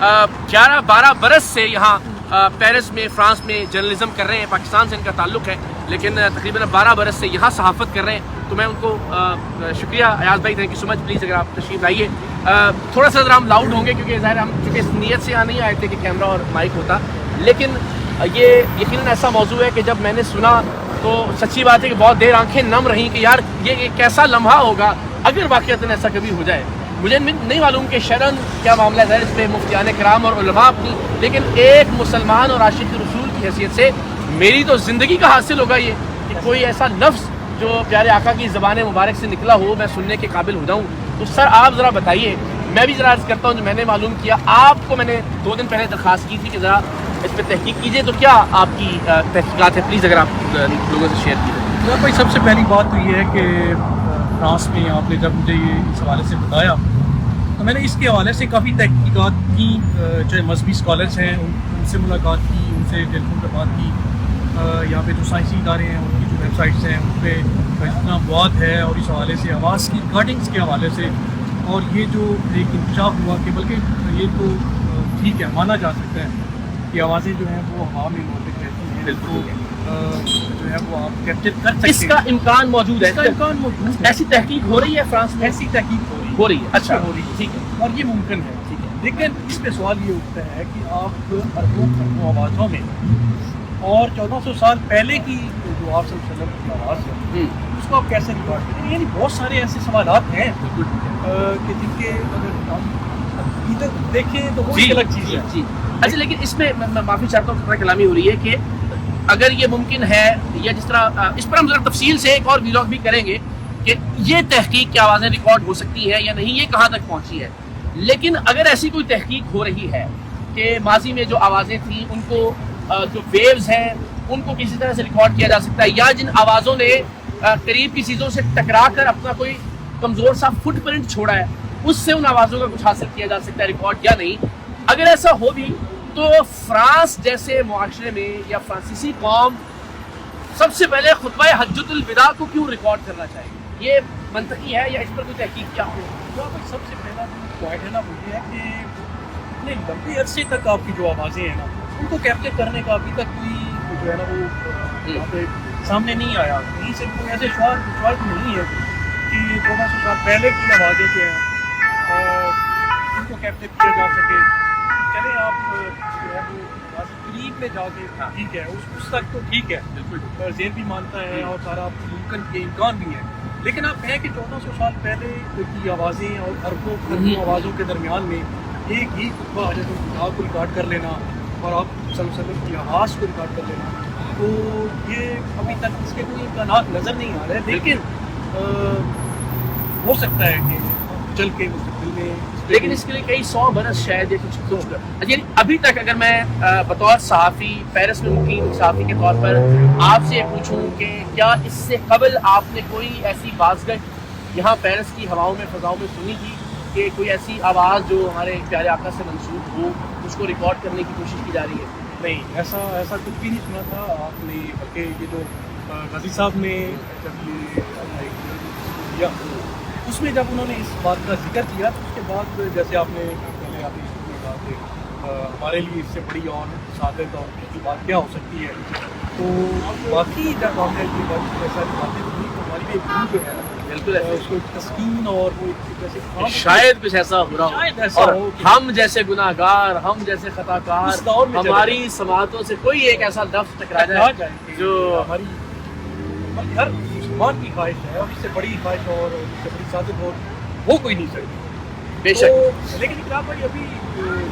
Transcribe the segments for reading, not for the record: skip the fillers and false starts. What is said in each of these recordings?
11-12 برس سے یہاں پیرس میں فرانس میں جرنلزم کر رہے ہیں. پاکستان سے ان کا تعلق ہے لیکن تقریباً 12 برس سے یہاں صحافت کر رہے ہیں. تو میں ان کو شکریہ ایاز بھائی, thank you so much. Please اگر آپ تشریف لائیے. تھوڑا سا ذرا ہم لاؤڈ ہوں گے کیونکہ ظاہر ہم چونکہ اس نیت سے یہاں نہیں آئے تھے کہ کیمرہ اور مائک ہوتا, لیکن یہ یقیناً ایسا موضوع ہے کہ جب میں نے سنا تو سچی بات ہے کہ بہت دیر آنکھیں نم رہیں کہ یار یہ کیسا لمحہ ہوگا اگر واقعتاً ایسا کبھی ہو جائے. مجھے نہیں معلوم کہ شرعاً کیا معاملہ ہے, اس پہ مفتیان کرام اور علماء اپنی, لیکن ایک مسلمان اور عاشق رسول کی حیثیت سے میری تو زندگی کا حاصل ہوگا یہ کہ کوئی ایسا لفظ جو پیارے آقا کی زبان مبارک سے نکلا ہو میں سننے کے قابل ہو جاؤں. تو سر آپ ذرا بتائیے, میں بھی ذرا عرض کرتا ہوں جو میں نے معلوم کیا, آپ کو میں نے 2 دن پہلے درخواست کی تھی کہ ذرا اس پہ تحقیق کیجیے, تو کیا آپ کی تحقیقات ہے, پلیز اگر آپ لوگوں سے شیئر کیجیے. بھائی سب سے پہلی بات تو یہ ہے کہ فرانس میں آپ نے جب مجھے یہ اس حوالے سے بتایا تو میں نے اس کے حوالے سے کافی تحقیقات کی, چاہے مذہبی اسکالرس ہیں ان سے ملاقات کی, ان سے ٹیلیفون پہ بات کی, یہاں پہ جو سائنسی ادارے ہیں ان کی جو ویب سائٹس ہیں ان پہ جتنا مواد ہے, اور اس حوالے سے آواز کی ریکارڈنگس کے حوالے سے, اور یہ جو ایک انکشاف ہوا کہ بلکہ یہ تو ٹھیک ہے مانا جا سکتا ہے کہ آوازیں جو ہیں وہ ہوا میں موجود رہتی ہیں, جو ہے وہ آپ کیپچر کر سکتے ہیں. اس کا امکان موجود ہے, اس کا امکان موجود ہے. ایسی تحقیق ہو رہی ہے فرانس میں, ایسی تحقیق ہو رہی ہے. اچھا ہو رہی ہے, ٹھیک ہے, اور یہ ممکن ہے. ٹھیک ہے. لیکن اس پہ سوال یہ اٹھتا ہے کہ آپ اربوں آوازوں میں اور 1400 سال پہلے کی جو آپ صلی اللہ علیہ وسلم کی آواز ہے اس کو آپ کیسے ریکارڈ کریں. یعنی بہت سارے ایسے سوالات ہیں کہ جن کے اگر ہم ادھر دیکھیں تو وہ ایک الگ چیز ہے. جی اچھا, لیکن اس میں معافی چاہتا ہوں, خطرہ کلامی ہو رہی ہے کہ اگر یہ ممکن ہے یا جس طرح اس پر ہم ذرا تفصیل سے ایک اور ویلاگ بھی کریں گے کہ یہ تحقیق کی آوازیں ریکارڈ ہو سکتی ہے یا نہیں, یہ کہاں تک پہنچی ہے. لیکن اگر ایسی کوئی تحقیق ہو رہی ہے کہ ماضی میں جو آوازیں تھیں ان کو جو ویوز ہیں ان کو کسی طرح سے ریکارڈ کیا جا سکتا ہے, یا جن آوازوں نے قریب کی چیزوں سے ٹکرا کر اپنا کوئی کمزور سا فٹ پرنٹ چھوڑا ہے اس سے ان آوازوں کا کچھ حاصل کیا جا سکتا ہے ریکارڈ یا نہیں. اگر ایسا ہو بھی تو فرانس جیسے معاشرے میں یا فرانسیسی قوم سب سے پہلے خطبہ حجۃ الوداع کو کیوں ریکارڈ کرنا چاہیے, یہ منطقی ہے یا اس پر کوئی تحقیق کیا ہو؟ سب سے پہلا پوائنٹ ہے نا وہ یہ ہے کہ اتنے لمبے عرصے تک آپ کی جو آوازیں ہیں نا ان کو کیپچر کرنے کا ابھی تک کوئی جو ہے نا وہ یہاں پہ سامنے نہیں آیا. کہیں سے کوئی ایسے شوار نہیں ہے کہ 1400 سال پہلے کی آوازیں جو ہیں ان کو کیپچر کیا جا سکے. چلے آپ جو ہے وہ قریب میں جا کے ٹھیک ہے اس تک تو ٹھیک ہے, بالکل ذہن بھی مانتا ہے اور سارا ممکن کے امکان بھی ہے. لیکن آپ کہیں کہ 1400 سال پہلے کی آوازیں اور اربوں آوازوں کے درمیان میں ایک ہی خطبہ حجۃ الوداع کو ریکارڈ کر لینا اور آپ صلی اللہ علیہ وسلم کی آواز کو ریکارڈ کر لینا, تو یہ ابھی تک اس کے کوئی امکانات نظر نہیں آ رہے. لیکن ہو سکتا ہے کہ چل کے مستقبل میں, لیکن اس کے لیے کئی 100 برس شاید یہ کچھ یعنی ابھی تک اگر میں بطور صحافی پیرس میں مقیم صحافی کے طور پر آپ سے یہ پوچھوں کہ کیا اس سے قبل آپ نے کوئی ایسی بازگشت یہاں پیرس کی ہواؤں میں فضاؤں میں سنی تھی کہ کوئی ایسی آواز جو ہمارے پیارے آقا سے منسوب ہو اس کو ریکارڈ کرنے کی کوشش کی جا رہی ہے؟ نہیں, ایسا کچھ بھی نہیں سنا تھا آپ نے. بلکہ یہ جو غازی صاحب نے جب یہ اس میں جب انہوں نے اس بات کا ذکر کیا تو اس کے بعد جیسے آپ نے پہلے آپ نے کہا کہ ہمارے لیے اس سے بڑی اور سعادت اور کی بات کیا ہو سکتی ہے, تو باقی جب ہم نے ایسا باتیں سنی تو ہماری بھی ایک جو ہے بالکل اس کو تسکین اور وہ جیسے شاید کچھ ایسا ہو رہا ہو, ہم جیسے گناہ گار, ہم جیسے خطا کار, ہماری سماعتوں سے کوئی ایک ایسا لفظ ٹکرا جائے جو ہماری ہر مسلمان کی خواہش ہے, اور اس سے بڑی خواہش اور اس سے بڑی سعادت وہ کوئی نہیں سکتی بے شک. لیکن اقرار بھائی ابھی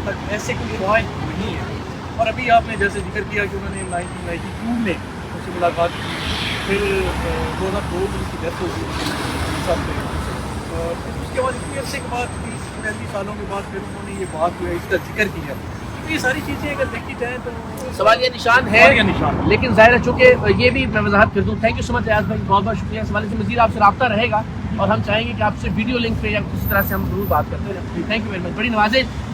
تک ایسے کوئی خواہش نہیں ہے. اور ابھی آپ نے جیسے ذکر کیا کہ انہوں نے 1992 میں ان سے ملاقات کی, پھر 2002 میں ان کی ڈیتھ ہو گئی اس کے بعد اتنے عرصے کے بعد 30-35 سالوں کے بعد پھر انہوں نے یہ بات جو ہے اس کا ذکر کیا. تو یہ ساری چیزیں اگر دیکھی جائیں تو سوالیہ نشان ہے, لیکن ظاہر ہے چونکہ یہ بھی میں وضاحت کر دوں. تھینک یو سو مچ ایاز بھائی, بہت بہت شکریہ. اس حوالے سے مزید آپ سے رابطہ رہے گا اور ہم چاہیں گے کہ آپ سے ویڈیو لنک پہ یا کسی طرح سے ہم ضرور بات کرتے ہیں. تھینک یو ویری مچ, بڑی نوازش.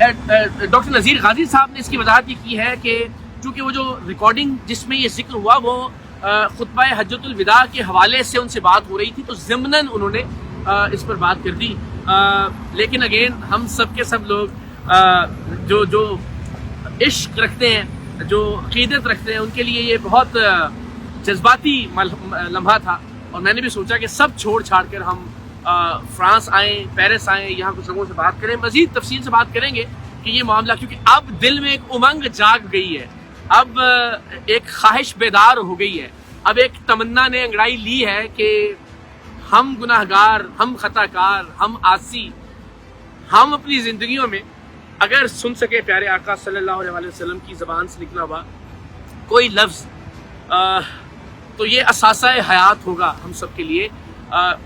ڈاکٹر نذیر غازی صاحب نے اس کی وضاحت یہ کی ہے کہ چونکہ وہ جو ریکارڈنگ جس میں یہ ذکر ہوا وہ خطبہ حجۃ الوداع کے حوالے سے ان سے بات ہو رہی تھی, تو ضمناً انہوں نے اس پر بات کر دی. لیکن اگین ہم سب کے سب لوگ جو عشق رکھتے ہیں، جو عقیدت رکھتے ہیں، ان کے لیے یہ بہت جذباتی لمحہ تھا، اور میں نے بھی سوچا کہ سب چھوڑ چھاڑ کر ہم فرانس آئیں، پیرس آئیں، یہاں کچھ لوگوں سے بات کریں، مزید تفصیل سے بات کریں گے کہ یہ معاملہ، کیونکہ اب دل میں ایک امنگ جاگ گئی ہے، اب ایک خواہش بیدار ہو گئی ہے، اب ایک تمنا نے انگڑائی لی ہے کہ ہم گناہ گار، ہم خطا کار، ہم عاصی، ہم اپنی زندگیوں میں اگر سن سکے پیارے آقا صلی اللہ علیہ وسلم کی زبان سے نکلا ہوا کوئی لفظ تو یہ اثاثہ حیات ہوگا ہم سب کے لیے۔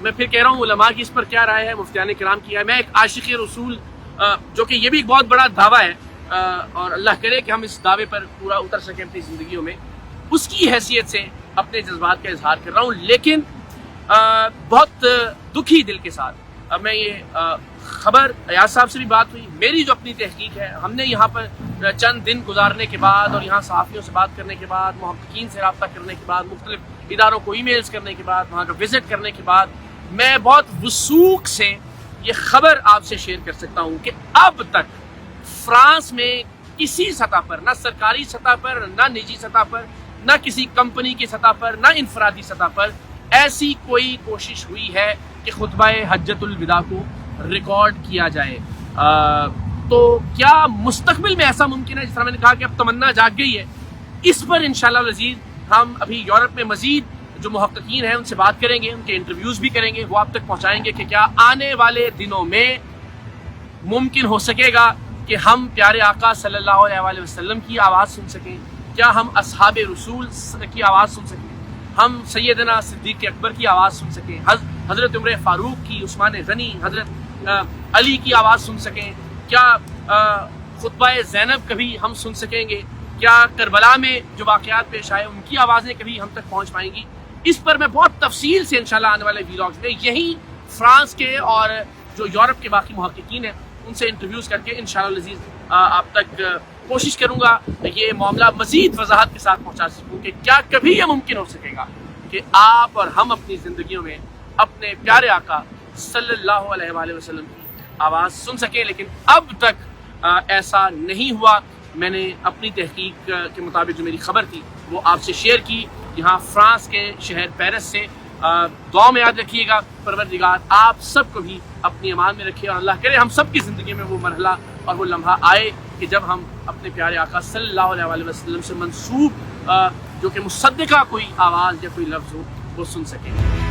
میں پھر کہہ رہا ہوں علماء کی اس پر کیا رائے ہے، مفتیان کرام کی ہے۔ میں ایک عاشق رسول، جو کہ یہ بھی ایک بہت بڑا دعویٰ ہے، اور اللہ کرے کہ ہم اس دعوے پر پورا اتر سکیں اپنی زندگیوں میں، اس کی حیثیت سے اپنے جذبات کا اظہار کر رہا ہوں، لیکن بہت دکھی دل کے ساتھ اب میں یہ خبر ایاز صاحب سے بھی بات ہوئی، میری جو اپنی تحقیق ہے، ہم نے یہاں پر چند دن گزارنے کے بعد اور یہاں صحافیوں سے بات کرنے کے بعد، محققین سے رابطہ کرنے کے بعد، مختلف اداروں کو ای میلز کرنے کے بعد، وہاں کا وزٹ کرنے کے بعد، میں بہت وثوق سے یہ خبر آپ سے شیئر کر سکتا ہوں کہ اب تک فرانس میں کسی سطح پر، نہ سرکاری سطح پر، نہ نجی سطح پر، نہ کسی کمپنی کی سطح پر، نہ انفرادی سطح پر ایسی کوئی کوشش ہوئی ہے کہ خطبہ حجۃ الوداع کو ریکارڈ کیا جائے۔ تو کیا مستقبل میں ایسا ممکن ہے، جس طرح میں نے کہا کہ اب تمنا جاگ گئی ہے، اس پر انشاءاللہ العزیز ہم ابھی یورپ میں مزید جو محققین ہیں ان سے بات کریں گے، ان کے انٹرویوز بھی کریں گے، وہ آپ تک پہنچائیں گے کہ کیا آنے والے دنوں میں ممکن ہو سکے گا کہ ہم پیارے آقا صلی اللہ علیہ وسلم کی آواز سن سکیں، کیا ہم اصحاب رسول کی آواز سن سکیں، ہم سیدنا صدیق اکبر کی آواز سن سکیں، حضرت عمر فاروق کی، عثمان غنی، حضرت علی کی آواز سن سکیں، کیا خطبہ زینب کبھی ہم سن سکیں گے، کیا کربلا میں جو واقعات پیش آئے ان کی آوازیں کبھی ہم تک پہنچ پائیں گی۔ اس پر میں بہت تفصیل سے انشاءاللہ آنے والے ویلاگز میں یہی فرانس کے اور جو یورپ کے باقی محققین ہیں ان سے انٹرویوز کر کے انشاءاللہ العزیز آپ تک کوشش کروں گا یہ معاملہ مزید وضاحت کے ساتھ پہنچا سکوں کہ کیا کبھی یہ ممکن ہو سکے گا کہ آپ اور ہم اپنی زندگیوں میں اپنے پیارے آقا صلی اللہ علیہ وآلہ وسلم کی آواز سن سکیں، لیکن اب تک ایسا نہیں ہوا۔ میں نے اپنی تحقیق کے مطابق جو میری خبر تھی وہ آپ سے شیئر کی، یہاں فرانس کے شہر پیرس سے۔ دعا میں یاد رکھیے گا، پروردگار آپ سب کو بھی اپنی امان میں رکھے، اور اللہ کرے ہم سب کی زندگی میں وہ مرحلہ اور وہ لمحہ آئے کہ جب ہم اپنے پیارے آقا صلی اللہ علیہ وآلہ وسلم سے منسوب جو کہ مصدقہ کوئی آواز یا کوئی لفظ ہو وہ سن سکیں۔